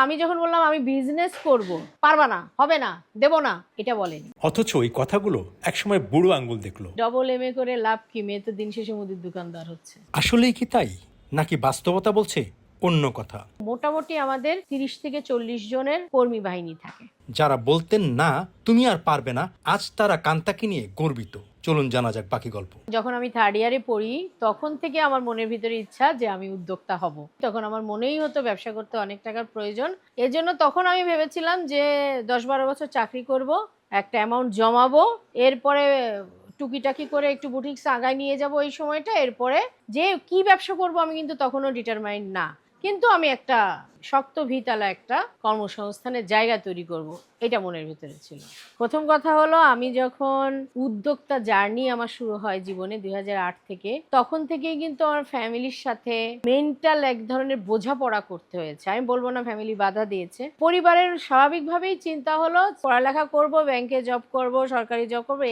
আমি যখন বললাম আমি বিজনেস করব, পারবা না, হবে না, দেব না, এটা বলেনি। অথচ ওই কথাগুলো একসময় বুড়ো আঙ্গুল দেখলো। ডবল এমএ করে লাভ কি, মেয়ে তো দিন শেষে মুদির দোকানদার হচ্ছে। আসলেই কি তাই, নাকি বাস্তবতা বলছে অন্য কথা? মোটামুটি আমাদের 30 থেকে 40 জনের কর্মী বাহিনী থাকে। যারা বলতেন না তুমি আর পারবে না, আজ তারা কান্তাকে নিয়ে গর্বিত। চলুন জানা যাক বাকি গল্প। যখন আমি 3rd ইয়ারে পড়ি তখন থেকে আমার মনের ভিতরে ইচ্ছা যে আমি উদ্যোক্তা হব। তখন আমার মনেই হতো ব্যবসা করতে অনেক টাকার প্রয়োজন। এজন্য তখন আমি ভেবেছিলাম যে 10-12 বছর চাকরি করব, একটা অ্যামাউন্ট জমাবো, এরপরে টুকিটাকি করে একটু বুটিক্স আগায় নিয়ে যাব এই সময়টা। এরপরে যে কি ব্যবসা করব আমি কিন্তু তখনও ডিটারমাইন্ড না, কিন্তু আমি একটা শক্ত ভিতালা একটা কর্মসংস্থানের জায়গা তৈরি করব, এটা মনের ভিতরে ছিল। প্রথম কথা হলো, আমি যখন উদ্যোক্তা জার্নি আমার শুরু হয় জীবনে 2008 থেকে, তখন থেকেই কিন্তু আমার ফ্যামিলির সাথে মেন্টাল এক ধরনের বোঝাপড়া করতে হয়েছে। আমি বলবো না ফ্যামিলি বাধা দিয়েছে, পরিবারের স্বাভাবিকভাবেই চিন্তা হলো পড়ালেখা করব, ব্যাংকে জব করব, সরকারি জব করবো,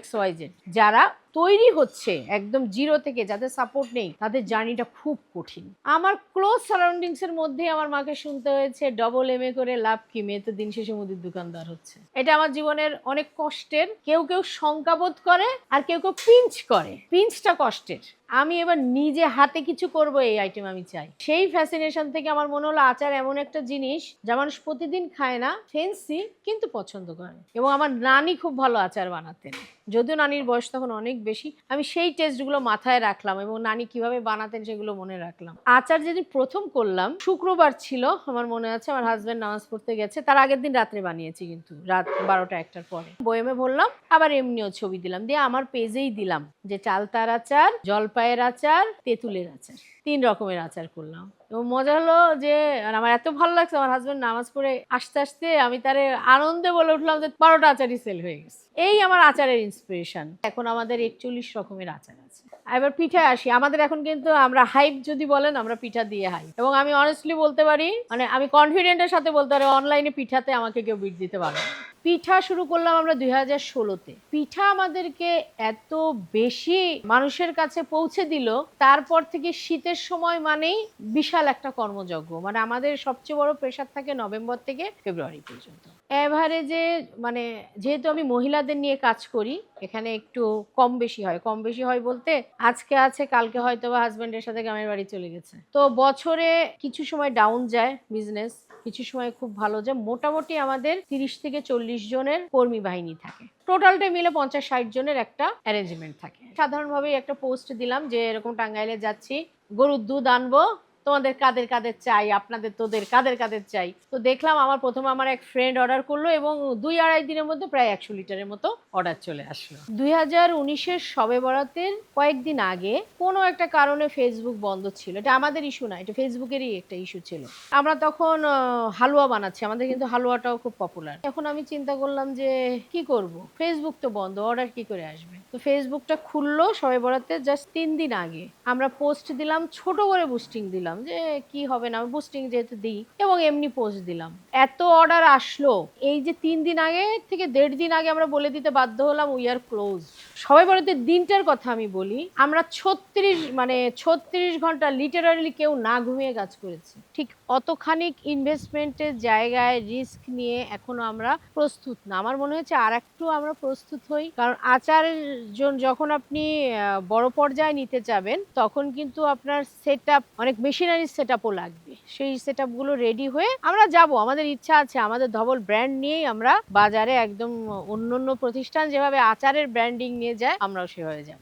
XYZ। যারা তৈরি হচ্ছে একদম জিরো থেকে, যাদের সাপোর্ট নেই, তাদের জার্নিটা খুব কঠিন। আমার ক্লোজ সারাউন্ডিংস এর মধ্যে আমার মাকে শুনতে হয়েছে ডবল এমএ করে লাভ কি, মেয়ে তো দিন শেষে মুদির দোকানদার হচ্ছে। এটা আমার জীবনের অনেক কষ্টের। কেউ কেউ শঙ্কাবোধ করে আর কেউ কেউ পিঞ্চ করে, পিঞ্চটা কষ্টের। আমি এবার নিজে হাতে কিছু করব, এই আইটেম আমি চাই। সেই ফ্যাসিনেশন থেকে আমার মনে হলো আচার এমন একটা জিনিস যা মানুষ প্রতিদিন খায় না, ফেন্সি কিন্তু পছন্দ করে। এবং আমার নানি খুব ভালো আচার বানাতেন, যদিও নানির বয়স তখন অনেক বেশি। আমি সেই টেস্টগুলো মাথায় রাখলাম এবং নানি কিভাবে বানাতেন সেগুলো মনে রাখলাম। আচার যেদিন প্রথম করলাম, শুক্রবার ছিল আমার মনে আছে, আমার হাজব্যান্ড নামাজ পড়তে গেছে, তার আগের দিন রাত্রে বানিয়েছি, কিন্তু রাত 12টা-1টার পরে বয়েমে ভরলাম, আবার এমনিও ছবি দিলাম, দিয়ে আমার পেজেই দিলাম যে চালতার আচার, জলপাইয়ের আচার, তেঁতুলের আচার, 3 রকমের আচার করলাম। এবং মজা হলো যে আমার এত ভালো লাগছে, আমার হাজব্যান্ড নামাজ পড়ে আসতে আসতে আমি তারে আনন্দে বলে উঠলাম যে 12টা আচারই সেল হয়ে গেছে। এই আমার আচারের ইন্সপিরেশন। এখন আমাদের 41 রকমের আচার আছে। এবার পিঠায় আসি। আমাদের এখন কিন্তু আমরা হাইপ যদি বলেন, আমরা পিঠা দিয়ে হাইপ। এবং আমি অনেস্টলি বলতে পারি, মানে আমি কনফিডেন্টের সাথে বলতে পারি, অনলাইনে পিঠাতে আমাকে কেউ বিট দিতে পারবে না। পিঠা শুরু করলাম আমরা 2016-তে। পিঠা আমাদেরকে এত বেশি মানুষের কাছে পৌঁছে দিল, তারপর থেকে শীতের সময় মানেই বিশাল একটা কর্মযজ্ঞ। মানে আমাদের সবচেয়ে বড় প্রেশার থাকে নভেম্বর থেকে ফেব্রুয়ারি পর্যন্ত। এভারেজে মানে যেহেতু আমি মহিলাদের নিয়ে কাজ করি, এখানে একটু কম বেশি হয়। কম বেশি হয় বলতে, আজকে আছে কালকে হয়তো বা হাজব্যান্ডের সাথে গ্রামের বাড়ি চলে গেছে। তো বছরে কিছু সময় ডাউন যায় বিজনেস, কিছু সময় খুব ভালো যায়। মোটামুটি আমাদের 30 থেকে 40 জনের কর্মী বাহিনী থাকে। টোটালটা মিলে 50-60 জনের একটা অ্যারেঞ্জমেন্ট থাকে। সাধারণভাবে একটা পোস্ট দিলাম যে এরকম টাঙ্গাইলে যাচ্ছি, গরুর দুধ আনবো, তোমাদের কাদের কাদের চাই, আপনাদের তোদের কাদের কাদের চাই। তো দেখলাম আমার প্রথমে আমার এক ফ্রেন্ড অর্ডার করলো এবং 2-2.5 দিনের মধ্যে প্রায় 100 লিটারের মতো অর্ডার চলে আসলো। 2019-এর শবে বরাতের কয়েকদিন আগে কোনো একটা কারণে ফেসবুক বন্ধ ছিল। এটা আমাদের ইস্যু না, এটা ফেসবুকেরই একটা ইস্যু ছিল। আমরা তখন হালুয়া বানাচ্ছি, আমাদের কিন্তু হালুয়াটাও খুব পপুলার। এখন আমি চিন্তা করলাম যে কি করব, ফেসবুক তো বন্ধ, অর্ডার কি করে আসবে। তো ফেসবুকটা খুললো শবে বরাতে জাস্ট 3 দিন আগে। আমরা পোস্ট দিলাম, ছোট করে বুস্টিং দিলাম যে কি হবে না, বুস্টিং যেহেতু দিই, এবং এমনি পোস্ট দিলাম। এত অর্ডার আসলো, এই যে 3 দিন আগে থেকে 1.5 দিন আগে আমরা বলে দিতে বাধ্য হলাম উই আর ক্লোজ। সবাই বলতে দিনটার কথা আমি বলি, আমরা 36 ঘন্টা লিটারালি কেউ না ঘুমিয়ে কাজ করেছি। ঠিক অতখানিক ইনভেস্টমেন্টের জায়গায় রিস্ক নিয়ে এখনো আমরা প্রস্তুত না। আমার মনে হচ্ছে আর একটু আমরা প্রস্তুত হই, কারণ আচারের যখন আপনি বড় পর্যায়ে নিতে যাবেন, তখন কিন্তু আপনার সেটআপ, অনেক মেশিনারি সেটআপও লাগবে। সেই সেটআপগুলো রেডি হয়ে আমরা যাব। আমাদের ইচ্ছা আছে আমাদের ধবল ব্র্যান্ড নিয়েই আমরা বাজারে একদম অন্য প্রতিষ্ঠান যেভাবে আচারের ব্র্যান্ডিং নিয়ে যায়, আমরাও সেভাবে যাব।